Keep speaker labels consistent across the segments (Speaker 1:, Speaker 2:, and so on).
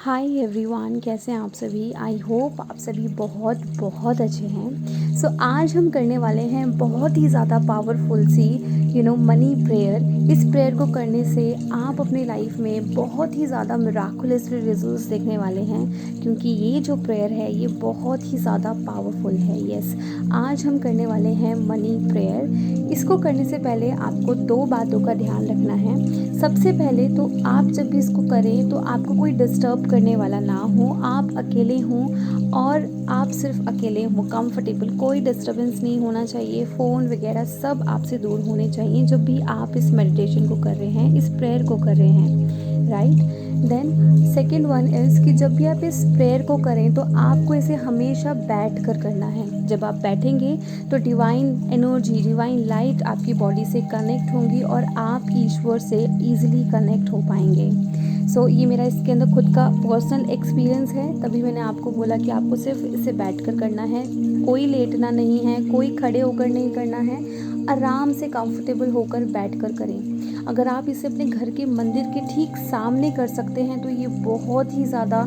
Speaker 1: Hi everyone, कैसे हैं आप सभी। आई होप आप सभी बहुत बहुत अच्छे हैं। सो आज हम करने वाले हैं बहुत ही ज़्यादा पावरफुल सी मनी प्रेयर। इस प्रेयर को करने से आप अपनी लाइफ में बहुत ही ज़्यादा मिराकुलस रिजल्ट्स देखने वाले हैं, क्योंकि ये जो प्रेयर है ये बहुत ही ज़्यादा पावरफुल है। यस, आज हम करने वाले हैं मनी प्रेयर। इसको करने से पहले आपको दो बातों का ध्यान रखना है। सबसे पहले तो आप जब भी इसको करें तो आपको कोई डिस्टर्ब करने वाला ना हो, आप अकेले हों और आप सिर्फ अकेले हों, कंफर्टेबल, कोई डिस्टर्बेंस नहीं होना चाहिए। फ़ोन वगैरह सब आपसे दूर होने चाहिए जब भी आप इस मेडिटेशन को कर रहे हैं, इस प्रेयर को कर रहे हैं, right. Then second one is कि जब भी आप इस प्रेयर को करें तो आपको इसे हमेशा बैठ कर करना है। जब आप बैठेंगे तो डिवाइन एनर्जी, डिवाइन लाइट आपकी बॉडी से कनेक्ट होंगी और आप ईश्वर से ईजिली कनेक्ट हो पाएंगे। सो ये मेरा इसके अंदर खुद का पर्सनल एक्सपीरियंस है, तभी मैंने आपको बोला कि आपको सिर्फ इसे बैठकर करना है। कोई लेटना नहीं है, कोई खड़े होकर नहीं करना है, आराम से कंफर्टेबल होकर बैठकर करें। अगर आप इसे अपने घर के मंदिर के ठीक सामने कर सकते हैं तो ये बहुत ही ज़्यादा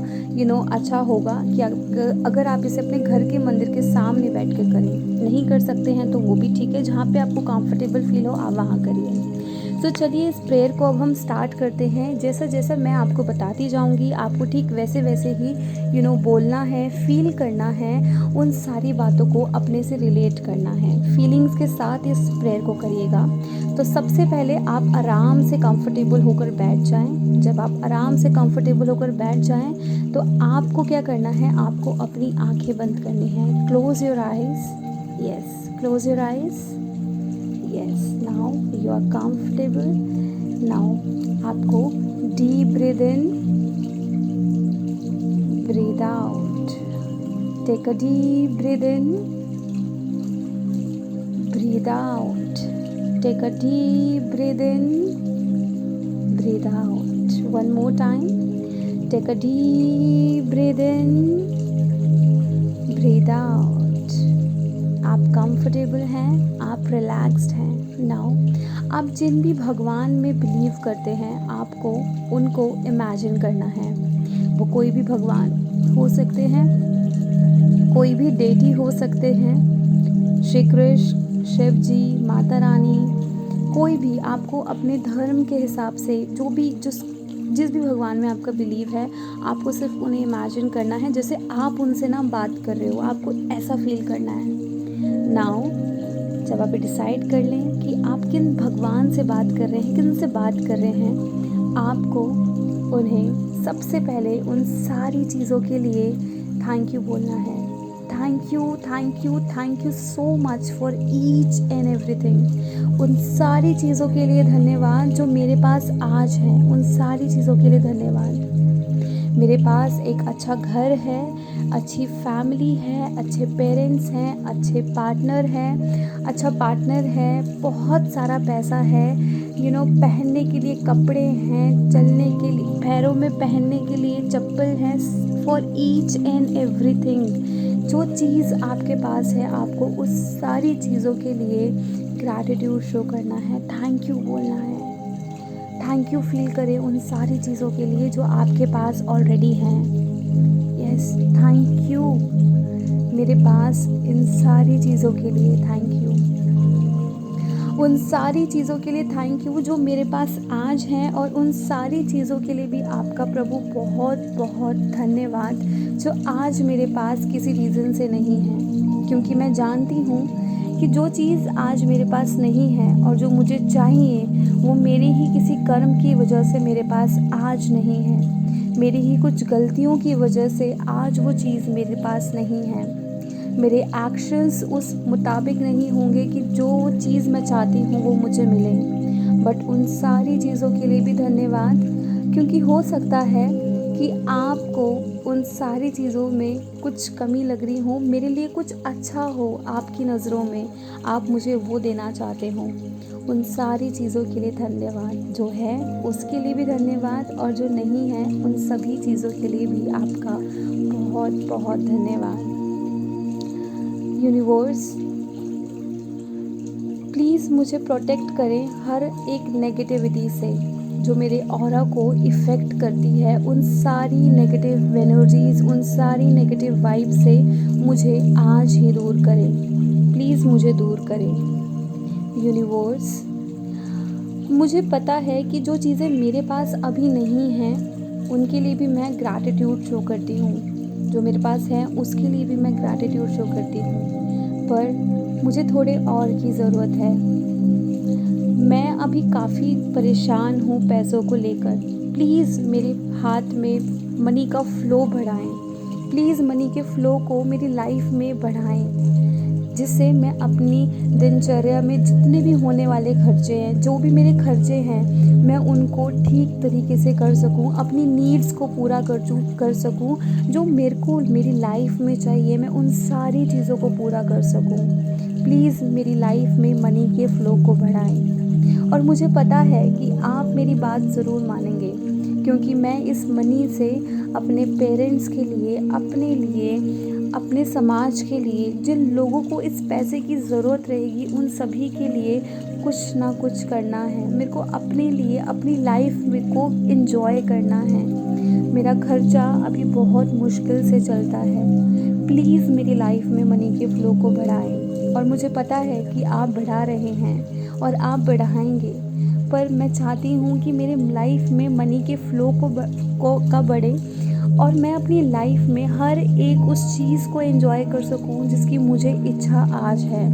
Speaker 1: अच्छा होगा कि अगर आप इसे अपने घर के मंदिर के सामने बैठ कर करें। नहीं कर सकते हैं तो वो भी ठीक है, जहाँ पे आपको कंफर्टेबल फील हो आप वहाँ करिए। तो चलिए इस प्रेयर को अब हम स्टार्ट करते हैं। जैसा जैसा मैं आपको बताती जाऊंगी आपको ठीक वैसे वैसे ही बोलना है, फील करना है, उन सारी बातों को अपने से रिलेट करना है। फीलिंग्स के साथ इस प्रेयर को करिएगा। तो सबसे पहले आप आराम से कंफर्टेबल होकर बैठ जाएं। जब आप आराम से कंफर्टेबल होकर बैठ जाएं तो आपको क्या करना है, आपको अपनी आंखें बंद करनी है। Close your eyes. Yes, close your eyes. Yes, now you are comfortable. Now आपको deep breathe in, breathe out. Take a deep breathe in, breathe out. Take a deep breathe in, breathe out. One more time. Take a deep breathe in, breathe out. आप comfortable हैं, आप relaxed हैं। Now आप जिन भी भगवान में believe करते हैं आपको उनको इमेजिन करना है। वो कोई भी भगवान हो सकते हैं, कोई भी डेटी हो सकते हैं, श्री कृष्ण, शिव जी, माता रानी, कोई भी। आपको अपने धर्म के हिसाब से जिस भी भगवान में आपका बिलीव है, आपको सिर्फ उन्हें इमेजिन करना है जैसे आप उनसे ना बात कर रहे हो। आपको ऐसा फील करना है। नाउ जब आप डिसाइड कर लें कि आप किन भगवान से बात कर रहे हैं, किन से बात कर रहे हैं, आपको उन्हें सबसे पहले उन सारी चीज़ों के लिए थैंक यू बोलना है। Thank you, thank you, thank you so much for each and everything. उन सारी चीज़ों के लिए धन्यवाद जो मेरे पास आज हैं। उन सारी चीज़ों के लिए धन्यवाद। मेरे पास एक अच्छा घर है, अच्छी फैमिली है, अच्छे पेरेंट्स हैं, अच्छे पार्टनर हैं, अच्छा पार्टनर है, बहुत सारा पैसा है, पहनने के लिए कपड़े हैं, चलने के लिए, पैरों में पहनने के लिए चप्पल हैं। फॉर ईच एंड एवरीथिंग, जो चीज़ आपके पास है आपको उस सारी चीज़ों के लिए ग्रैटिट्यूड शो करना है, थैंक यू बोलना है। थैंक यू फील करें उन सारी चीज़ों के लिए जो आपके पास ऑलरेडी हैं। यस, थैंक यू मेरे पास इन सारी चीज़ों के लिए, थैंक यू उन सारी चीज़ों के लिए, थैंक यू जो मेरे पास आज हैं, और उन सारी चीज़ों के लिए भी आपका प्रभु बहुत बहुत धन्यवाद जो आज मेरे पास किसी रीज़न से नहीं है। क्योंकि मैं जानती हूँ कि जो चीज़ आज मेरे पास नहीं है और जो मुझे चाहिए वो मेरी ही किसी कर्म की वजह से मेरे पास आज नहीं है। मेरी ही कुछ गलतियों की वजह से आज वो चीज़ मेरे पास नहीं है। मेरे एक्शंस उस मुताबिक नहीं होंगे कि जो चीज़ मैं चाहती हूँ वो मुझे मिले। बट उन सारी चीज़ों के लिए भी धन्यवाद, क्योंकि हो सकता है कि आपको उन सारी चीज़ों में कुछ कमी लग रही हो, मेरे लिए कुछ अच्छा हो आपकी नज़रों में, आप मुझे वो देना चाहते हो। उन सारी चीज़ों के लिए धन्यवाद। जो है उसके लिए भी धन्यवाद, और जो नहीं है उन सभी चीज़ों के लिए भी आपका बहुत बहुत धन्यवाद। यूनिवर्स प्लीज़ मुझे प्रोटेक्ट करें हर एक नेगेटिविटी से जो मेरे ऑरा को इफ़ेक्ट करती है, उन सारी नेगेटिव एनर्जीज़, उन सारी नेगेटिव वाइब से मुझे आज ही दूर करें। प्लीज़ मुझे दूर करें। यूनिवर्स, मुझे पता है कि जो चीज़ें मेरे पास अभी नहीं हैं उनके लिए भी मैं ग्रैटिट्यूड शो करती हूँ, जो मेरे पास है उसके लिए भी मैं ग्रैटिट्यूड शो करती हूँ, पर मुझे थोड़े और की ज़रूरत है। मैं अभी काफ़ी परेशान हूँ पैसों को लेकर। प्लीज़ मेरे हाथ में मनी का फ़्लो बढ़ाएं। प्लीज़ मनी के फ़्लो को मेरी लाइफ में बढ़ाएं, जिससे मैं अपनी दिनचर्या में जितने भी होने वाले खर्चे हैं, जो भी मेरे खर्चे हैं, मैं उनको ठीक तरीके से कर सकूं, अपनी नीड्स को पूरा कर सकूं, जो मेरे को मेरी लाइफ में चाहिए, मैं उन सारी चीज़ों को पूरा कर सकूं। प्लीज़ मेरी लाइफ में मनी के फ़्लो को बढ़ाएं। और मुझे पता है कि आप मेरी बात ज़रूर मानेंगे, क्योंकि मैं इस मनी से अपने पेरेंट्स के लिए, अपने लिए, अपने समाज के लिए, जिन लोगों को इस पैसे की ज़रूरत रहेगी उन सभी के लिए कुछ ना कुछ करना है। मेरे को अपने लिए, अपनी लाइफ में को एंजॉय करना है। मेरा खर्चा अभी बहुत मुश्किल से चलता है। प्लीज़ मेरी लाइफ में मनी के फ़्लो को बढ़ाएं। और मुझे पता है कि आप बढ़ा रहे हैं और आप बढ़ाएंगे, पर मैं चाहती हूँ कि मेरे लाइफ में मनी के फ़्लो का बढ़े और मैं अपनी लाइफ में हर एक उस चीज़ को एंजॉय कर सकूं जिसकी मुझे इच्छा आज है।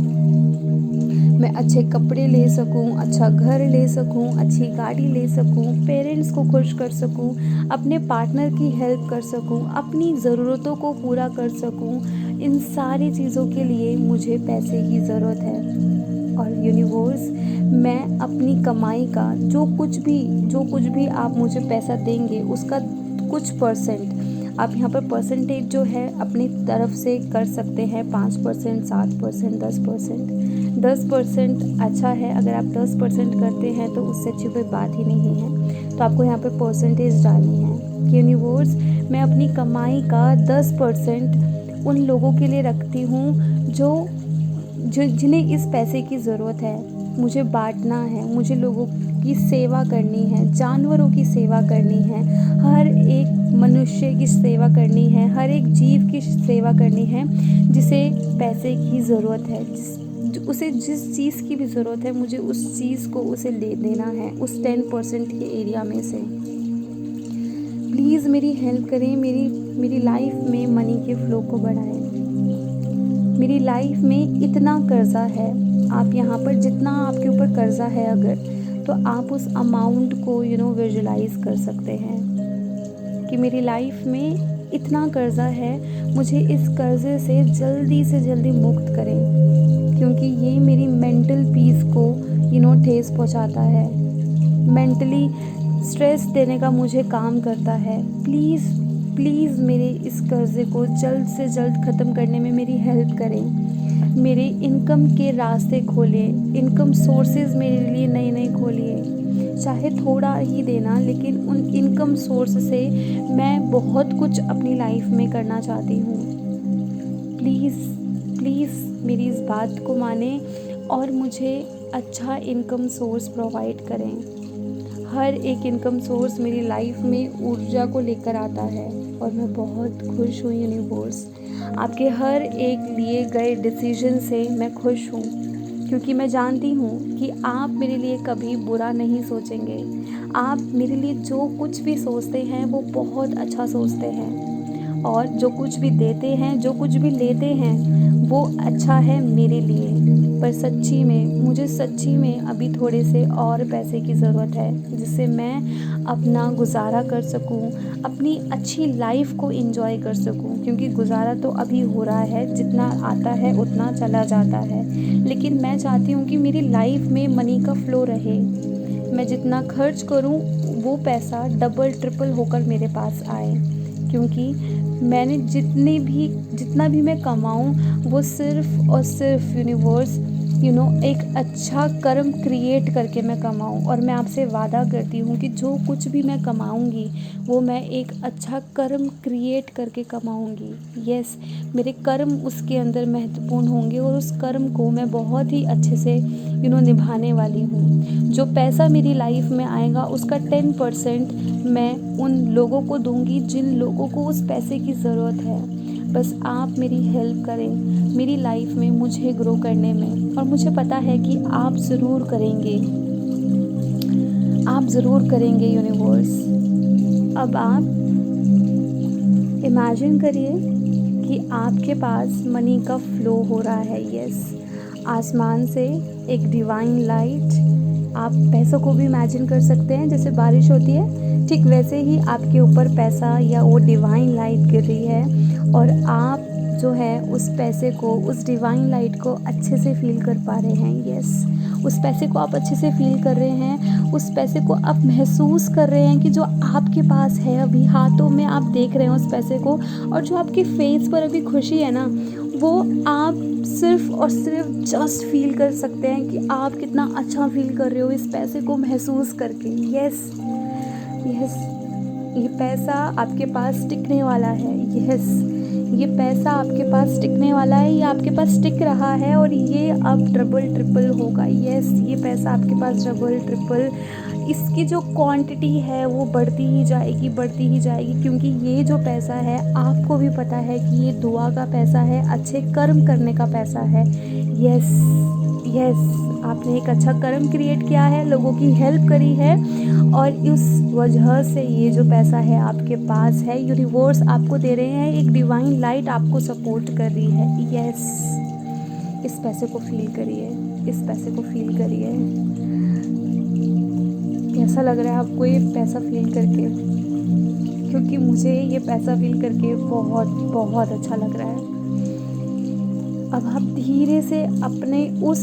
Speaker 1: मैं अच्छे कपड़े ले सकूं, अच्छा घर ले सकूं, अच्छी गाड़ी ले सकूं, पेरेंट्स को खुश कर सकूं, अपने पार्टनर की हेल्प कर सकूं, अपनी ज़रूरतों को पूरा कर सकूं। इन सारी चीज़ों के लिए मुझे पैसे की ज़रूरत है। और यूनिवर्स, मैं अपनी कमाई का जो कुछ भी आप मुझे पैसा देंगे उसका कुछ परसेंट आप यहाँ पर परसेंटेज जो है अपनी तरफ से कर सकते हैं। 5%, 7%, 10%। 10% अच्छा है। अगर आप 10% करते हैं तो उससे अच्छी कोई बात ही नहीं है। तो आपको यहाँ पर परसेंटेज डालनी है। यूनिवर्स, मैं अपनी कमाई का 10% उन लोगों के लिए रखती हूँ जो जिन्हें इस पैसे की ज़रूरत है। मुझे बांटना है, मुझे लोगों की सेवा करनी है, जानवरों की सेवा करनी है, हर एक मनुष्य की सेवा करनी है, हर एक जीव की सेवा करनी है जिसे पैसे की ज़रूरत है। उसे जिस चीज़ की भी ज़रूरत है, मुझे उस चीज़ को उसे ले देना है, उस 10% के एरिया में से। प्लीज़ मेरी हेल्प करें, मेरी लाइफ में मनी के फ़्लो को बढ़ाएं। मेरी लाइफ में इतना कर्ज़ा है, आप यहाँ पर जितना आपके ऊपर कर्ज़ा है अगर, तो आप उस अमाउंट को विजुलाइज़ कर सकते हैं कि मेरी लाइफ में इतना कर्ज़ा है, मुझे इस कर्ज़े से जल्दी मुक्त करें, क्योंकि ये मेरी मेंटल पीस को ठेस पहुँचाता है, मेंटली स्ट्रेस देने का मुझे काम करता है। प्लीज़ मेरे इस कर्ज़े को जल्द से जल्द ख़त्म करने में मेरी हेल्प करें। मेरे इनकम के रास्ते खोलें, इनकम सोर्सेज मेरे लिए नए खोलिए, चाहे थोड़ा ही देना, लेकिन उन इनकम सोर्स से मैं बहुत कुछ अपनी लाइफ में करना चाहती हूँ। प्लीज़ मेरी इस बात को माने और मुझे अच्छा इनकम सोर्स प्रोवाइड करें। हर एक इनकम सोर्स मेरी लाइफ में ऊर्जा को लेकर आता है और मैं बहुत खुश हूँ यूनिवर्स। आपके हर एक लिए गए डिसीजन से मैं खुश हूँ, क्योंकि मैं जानती हूँ कि आप मेरे लिए कभी बुरा नहीं सोचेंगे। आप मेरे लिए जो कुछ भी सोचते हैं वो बहुत अच्छा सोचते हैं, और जो कुछ भी देते हैं, जो कुछ भी लेते हैं, वो अच्छा है मेरे लिए। पर मुझे सच्ची में अभी थोड़े से और पैसे की ज़रूरत है, जिससे मैं अपना गुजारा कर सकूं, अपनी अच्छी लाइफ को एंजॉय कर सकूं, क्योंकि गुजारा तो अभी हो रहा है, जितना आता है उतना चला जाता है, लेकिन मैं चाहती हूं कि मेरी लाइफ में मनी का फ़्लो रहे। मैं जितना खर्च करूं वो पैसा डबल ट्रिपल होकर मेरे पास आए, क्योंकि मैंने जितना भी मैं कमाऊं वो सिर्फ़ और सिर्फ यूनिवर्स एक अच्छा कर्म क्रिएट करके मैं कमाऊँ। और मैं आपसे वादा करती हूँ कि जो कुछ भी मैं कमाऊँगी वो मैं एक अच्छा कर्म क्रिएट करके कमाऊँगी। यस, मेरे कर्म उसके अंदर महत्वपूर्ण होंगे और उस कर्म को मैं बहुत ही अच्छे से निभाने वाली हूँ। जो पैसा मेरी लाइफ में आएगा उसका 10% मैं उन लोगों को दूँगी जिन लोगों को उस पैसे की ज़रूरत है। बस आप मेरी हेल्प करें मेरी लाइफ में मुझे ग्रो करने में, और मुझे पता है कि आप ज़रूर करेंगे, आप ज़रूर करेंगे यूनिवर्स। अब आप इमेजिन करिए कि आपके पास मनी का फ्लो हो रहा है। यस, आसमान से एक डिवाइन लाइट, आप पैसों को भी इमेजिन कर सकते हैं जैसे बारिश होती है, ठीक वैसे ही आपके ऊपर पैसा या वो डिवाइन लाइट गिर रही है और आप जो है उस पैसे को, उस डिवाइन लाइट को अच्छे से फील कर पा रहे हैं। यस, उस पैसे को आप अच्छे से फील कर रहे हैं, उस पैसे को आप महसूस कर रहे हैं कि जो आपके पास है अभी हाथों में, आप देख रहे हैं उस पैसे को, और जो आपके फेस पर अभी खुशी है ना, वो आप सिर्फ और सिर्फ जस्ट फील कर सकते हैं कि आप कितना अच्छा फील कर रहे हो इस पैसे को महसूस करके। यस यस, ये पैसा आपके पास टिकने वाला है। यस, ये पैसा आपके पास टिकने वाला है, ये आपके पास टिक रहा है और ये अब डबल ट्रिपल होगा। यस, ये पैसा आपके पास डबल ट्रिपल, इसकी जो क्वांटिटी है वो बढ़ती ही जाएगी, बढ़ती ही जाएगी, क्योंकि ये जो पैसा है आपको भी पता है कि ये दुआ का पैसा है, अच्छे कर्म करने का पैसा है। यस यस, आपने एक अच्छा कर्म क्रिएट किया है, लोगों की हेल्प करी है, और इस वजह से ये जो पैसा है आपके पास है, यूनिवर्स आपको दे रहे हैं, एक डिवाइन लाइट आपको सपोर्ट कर रही है। यस, इस पैसे को फील करिए, इस पैसे को फील करिए। कैसा लग रहा है आपको ये पैसा फील करके? क्योंकि मुझे ये पैसा फील करके बहुत बहुत अच्छा लग रहा है। अब आप धीरे से अपने उस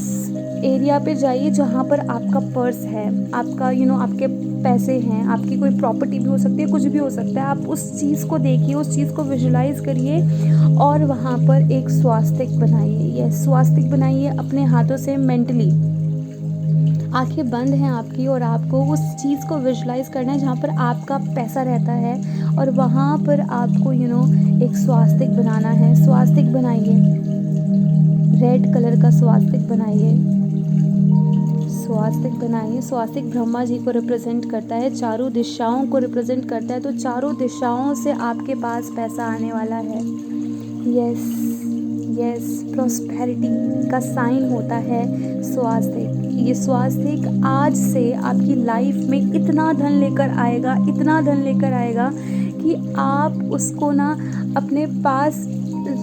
Speaker 1: एरिया पे जाइए जहाँ पर आपका पर्स है, आपका आपके पैसे हैं, आपकी कोई प्रॉपर्टी भी हो सकती है, कुछ भी हो सकता है। आप उस चीज़ को देखिए, उस चीज़ को विजुलाइज करिए और वहाँ पर एक स्वास्तिक बनाइए। यस, स्वास्तिक बनाइए अपने हाथों से मेंटली। आंखें बंद हैं आपकी और आपको उस चीज़ को विजुलाइज करना है जहाँ पर आपका पैसा रहता है, और वहाँ पर आपको एक स्वास्तिक बनाना है। स्वास्तिक बनाइए, रेड कलर का स्वास्तिक बनाइए, स्वास्तिक बनाइए। स्वास्तिक ब्रह्मा जी को रिप्रेजेंट करता है, चारों दिशाओं को रिप्रेजेंट करता है, तो चारों दिशाओं से आपके पास पैसा आने वाला है। यस यस, प्रॉस्पेरिटी का साइन होता है स्वास्तिक। ये स्वास्तिक आज से आपकी लाइफ में इतना धन लेकर आएगा, इतना धन लेकर आएगा कि आप उसको ना अपने पास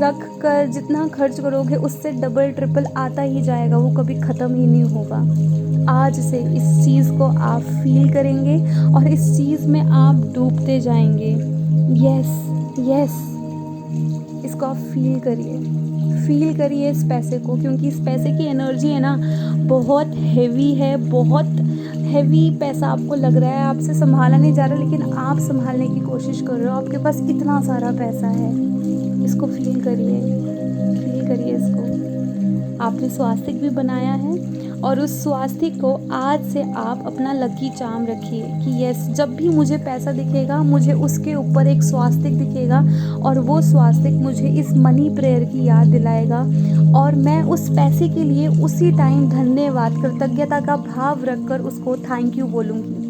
Speaker 1: रख कर जितना खर्च करोगे उससे डबल ट्रिपल आता ही जाएगा, वो कभी ख़त्म ही नहीं होगा। आज से इस चीज़ को आप फील करेंगे और इस चीज़ में आप डूबते जाएंगे। यस यस, इसको आप फील करिए, फील करिए इस पैसे को, क्योंकि इस पैसे की एनर्जी है ना बहुत हैवी है, बहुत हैवी पैसा आपको लग रहा है, आपसे संभाला नहीं जा रहा, लेकिन आप संभालने की कोशिश कर रहे हो, आपके पास इतना सारा पैसा है। इसको फील करिए, फील करिए इसको। आपने स्वास्तिक भी बनाया है और उस स्वास्तिक को आज से आप अपना लकी चार्म रखिए कि यस, जब भी मुझे पैसा दिखेगा मुझे उसके ऊपर एक स्वास्तिक दिखेगा और वो स्वास्तिक मुझे इस मनी प्रेयर की याद दिलाएगा, और मैं उस पैसे के लिए उसी टाइम धन्यवाद, कृतज्ञता का भाव रखकर उसको थैंक यू बोलूँगी।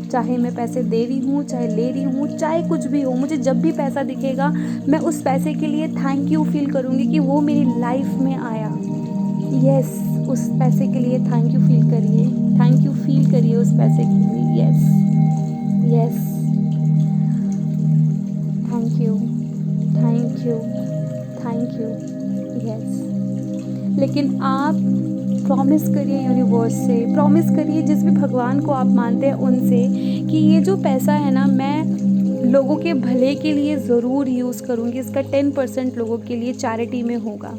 Speaker 1: चाहे मैं पैसे दे रही हूँ, चाहे ले रही हूँ, चाहे कुछ भी हो, मुझे जब भी पैसा दिखेगा मैं उस पैसे के लिए थैंक यू फील करूँगी कि वो मेरी लाइफ में आया। यस, उस पैसे के लिए थैंक यू फील करिए, थैंक यू फील करिए उस पैसे के लिए। Yes yes, thank you thank you thank you. Yes, लेकिन आप प्रॉमिस करिए यूनिवर्स से, प्रॉमिस करिए जिस भी भगवान को आप मानते हैं उनसे कि ये जो पैसा है ना मैं लोगों के भले के लिए ज़रूर यूज़ करूँगी। इसका 10% लोगों के लिए चैरिटी में होगा,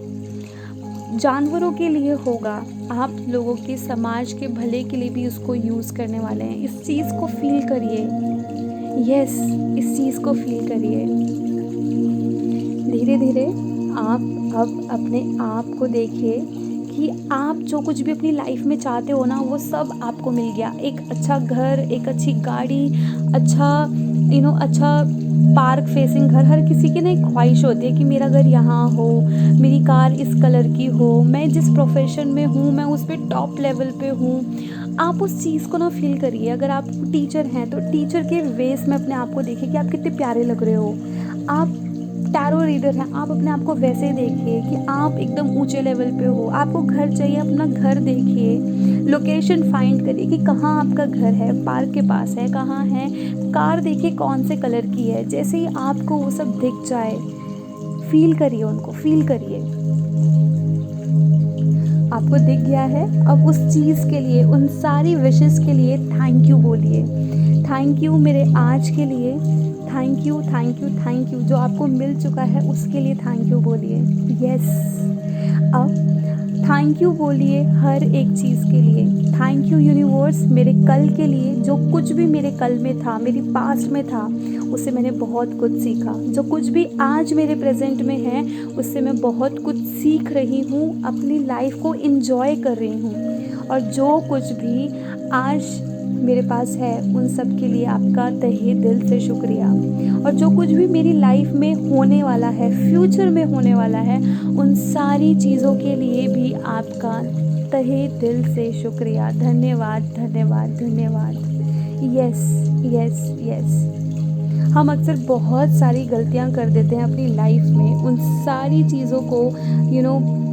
Speaker 1: जानवरों के लिए होगा, आप लोगों के समाज के भले के लिए भी उसको यूज़ करने वाले हैं। इस चीज़ को फील करिए। यस, इस चीज़ को फील करिए। धीरे धीरे आप अब अपने आप को देखिए कि आप जो कुछ भी अपनी लाइफ में चाहते हो ना, वो सब आपको मिल गया। एक अच्छा घर, एक अच्छी गाड़ी, अच्छा अच्छा पार्क फेसिंग घर। हर किसी की ना एक ख्वाहिश होती है कि मेरा घर यहाँ हो, मेरी कार इस कलर की हो, मैं जिस प्रोफेशन में हूँ मैं उस पे टॉप लेवल पे हूँ। आप उस चीज़ को ना फ़ील करिए। अगर आप टीचर हैं तो टीचर के वेस में अपने आप को देखिए कि आप कितने प्यारे लग रहे हो। आप टैरो रीडर हैं, आप अपने आप को वैसे ही देखिए कि आप एकदम ऊंचे लेवल पे हो। आपको घर चाहिए, अपना घर देखिए, लोकेशन फाइंड करिए कि कहाँ आपका घर है, पार्क के पास है, कहाँ है, कार देखिए कौन से कलर की है। जैसे ही आपको वो सब दिख जाए, फील करिए, उनको फील करिए। आपको दिख गया है, अब उस चीज़ के लिए, उन सारी विशेस के लिए थैंक यू बोलिए। थैंक यू मेरे आज के लिए, thank you thank you thank you. जो आपको मिल चुका है उसके लिए थैंक यू बोलिए। यस, अब थैंक यू बोलिए हर एक चीज़ के लिए। थैंक यू यूनिवर्स, मेरे कल के लिए। जो कुछ भी मेरे कल में था, मेरी पास्ट में था, उससे मैंने बहुत कुछ सीखा। जो कुछ भी आज मेरे प्रेजेंट में है, उससे मैं बहुत कुछ सीख रही हूँ, अपनी लाइफ को इंजॉय कर रही हूँ। और जो कुछ भी आज मेरे पास है, उन सब के लिए आपका तहे दिल से शुक्रिया। और जो कुछ भी मेरी लाइफ में होने वाला है, फ्यूचर में होने वाला है, उन सारी चीज़ों के लिए भी आपका तहे दिल से शुक्रिया। धन्यवाद धन्यवाद धन्यवाद। Yes yes yes. हम अक्सर बहुत सारी गलतियां कर देते हैं अपनी लाइफ में। उन सारी चीज़ों को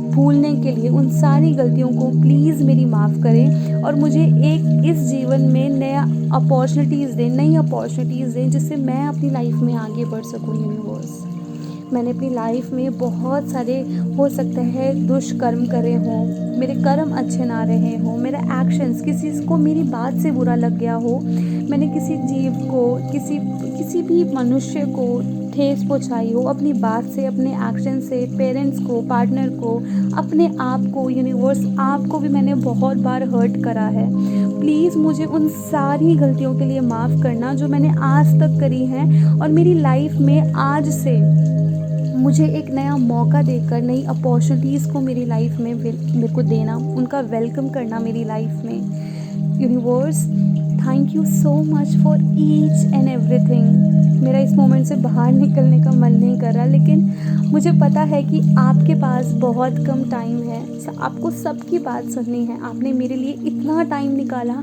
Speaker 1: भूलने के लिए, उन सारी गलतियों को प्लीज़ मेरी माफ़ करें और मुझे एक इस जीवन में नया अपॉर्चुनिटीज़ दें, नई अपॉर्चुनिटीज़ दें, जिससे मैं अपनी लाइफ में आगे बढ़ सकूं। यूनिवर्स, मैंने अपनी लाइफ में बहुत सारे, हो सकता है दुष्कर्म करे हों, मेरे कर्म अच्छे ना रहे हों, मेरे एक्शंस, किसी को मेरी बात से बुरा लग गया हो, मैंने किसी जीव को, किसी भी मनुष्य को ठेस पहुंचाई हो अपनी बात से, अपने एक्शन से, पेरेंट्स को, पार्टनर को, अपने आप को। यूनिवर्स, आपको भी मैंने बहुत बार हर्ट करा है। प्लीज़ मुझे उन सारी गलतियों के लिए माफ़ करना जो मैंने आज तक करी हैं, और मेरी लाइफ में आज से मुझे एक नया मौका देकर, नई अपॉर्चुनिटीज़ को मेरी लाइफ में मेरे को देना, उनका वेलकम करना मेरी लाइफ में। Universe, thank you so much for each and everything. मेरा इस मोमेंट से बाहर निकलने का मन नहीं कर रहा, लेकिन मुझे पता है कि आपके पास बहुत कम टाइम है, आपको सबकी बात सुननी है। आपने मेरे लिए इतना टाइम निकाला,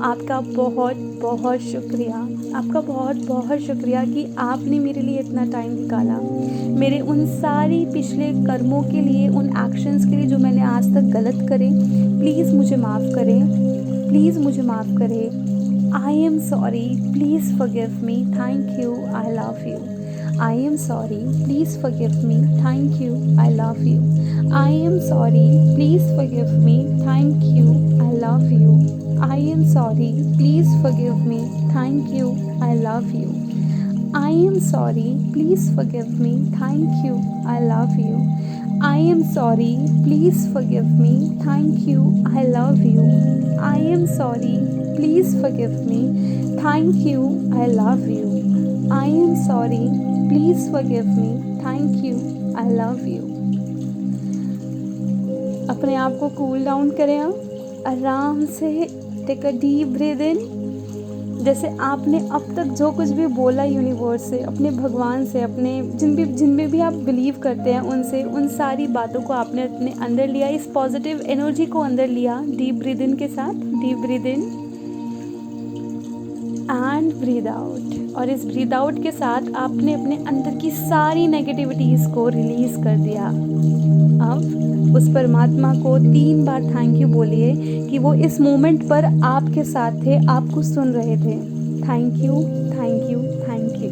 Speaker 1: आपका बहुत बहुत शुक्रिया। आपका बहुत बहुत शुक्रिया कि आपने मेरे लिए इतना टाइम निकाला। मेरे उन सारी पिछले कर्मों के लिए, उन एक्शंस के लिए जो मैंने आज तक गलत करे, प्लीज़ मुझे माफ़ करें, प्लीज़ मुझे माफ़ करें। I am sorry, please forgive me, thank you, I love you. I am sorry, please forgive me, thank you, I love you. I am sorry, please forgive me, thank you, I love you. I am sorry, please forgive me, thank you, I love you. I am sorry, please forgive me, thank you, I love you. I am sorry, please forgive me, thank you, I love you. I am sorry, please forgive me, thank you, I love you. I am sorry, please forgive me, thank you, I love you. अपने आप को cool down करें। आप आराम से take a deep breathe इन। जैसे आपने अब तक जो कुछ भी बोला यूनिवर्स से, अपने भगवान से, अपने जिनमें भी आप बिलीव करते हैं उनसे, उन सारी बातों को आपने अपने अंदर लिया, इस पॉजिटिव एनर्जी को अंदर लिया डीप ब्रीथ इन के साथ। Deep breathe in and breathe out, और इस ब्रीथ आउट के साथ आपने अपने अंदर की सारी नेगेटिविटीज़ को रिलीज़ कर दिया। अब उस परमात्मा को 3 बार थैंक यू बोलिए कि वो इस मोमेंट पर आपके साथ थे, आपको सुन रहे थे। Thank you thank you thank you.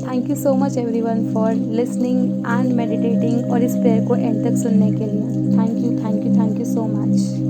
Speaker 1: Thank you so much everyone for listening and meditating, और इस प्रेयर को एंड तक सुनने के लिए। Thank you thank you thank you so much.